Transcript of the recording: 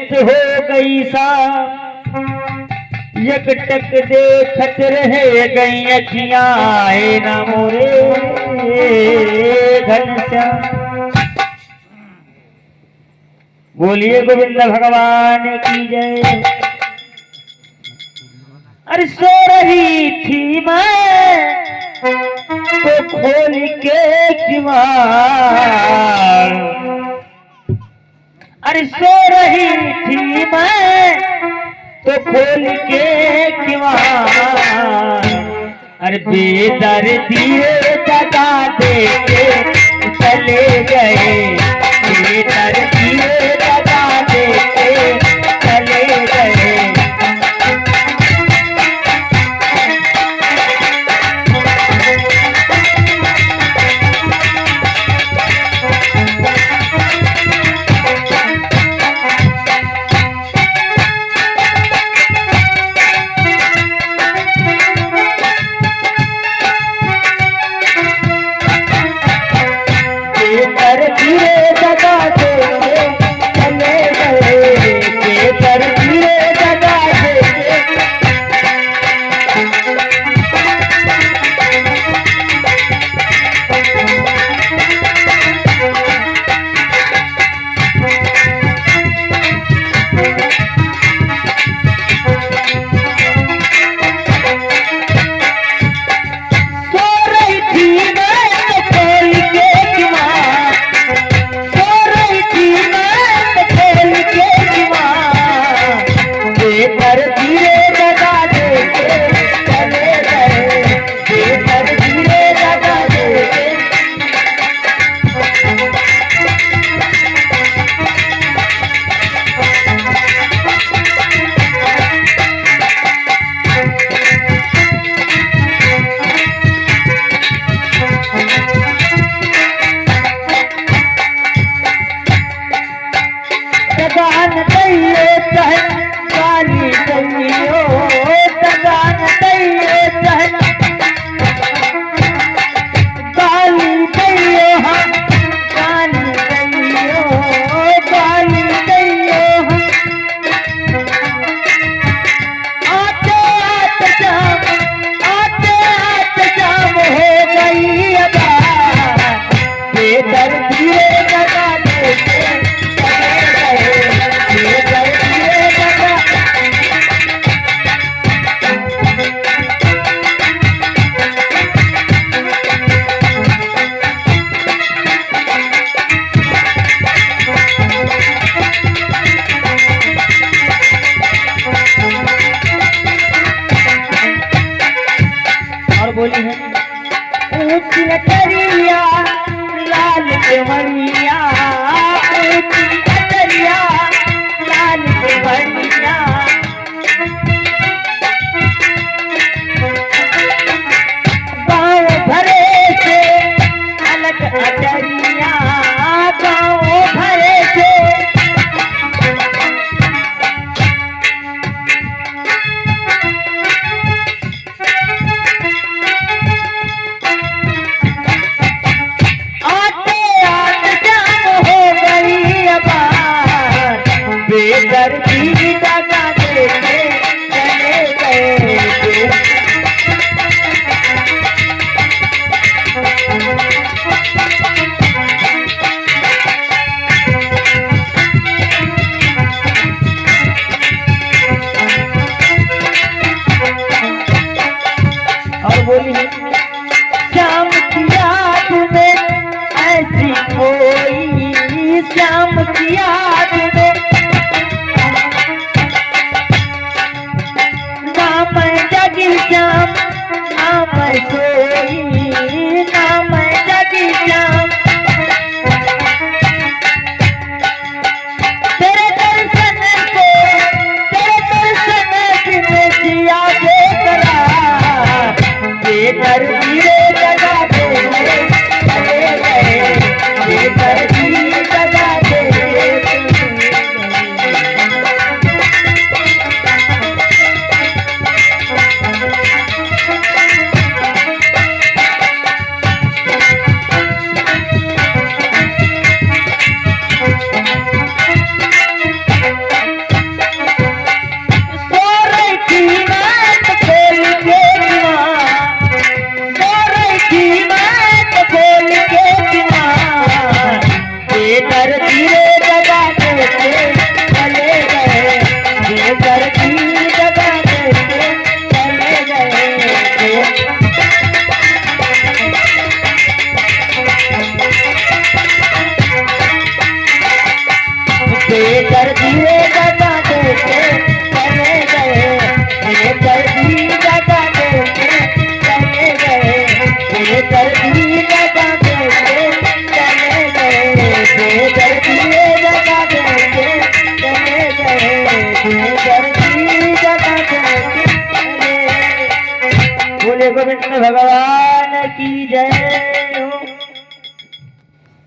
नैनत हो गई सा यकटक देखत रहे गई अखियां आए ना मोरे घनश्याम। बोलिए गोविंद भगवान की जय। अरे सो रही थी मैं तो खोल के किवाड़, अरे सो रही थी मैं तो खोल के किवाड़, अरे बेदर्दी जगा दे के चले गए, बेदर्दी जगा दे के चले गए। बोली है ऊंची लटरिया लाल केवड़िया, ऊंची लटरिया लाल केवड़िया, गाँव भरे से अलग अटरिया, गाँव भरे से बेदर्दी जगा दे के चले गए। और बोली शाम की याद में ऐसी कोई, शाम की याद में श्याम, मैं सोई ना मैं जगी श्याम, भगवान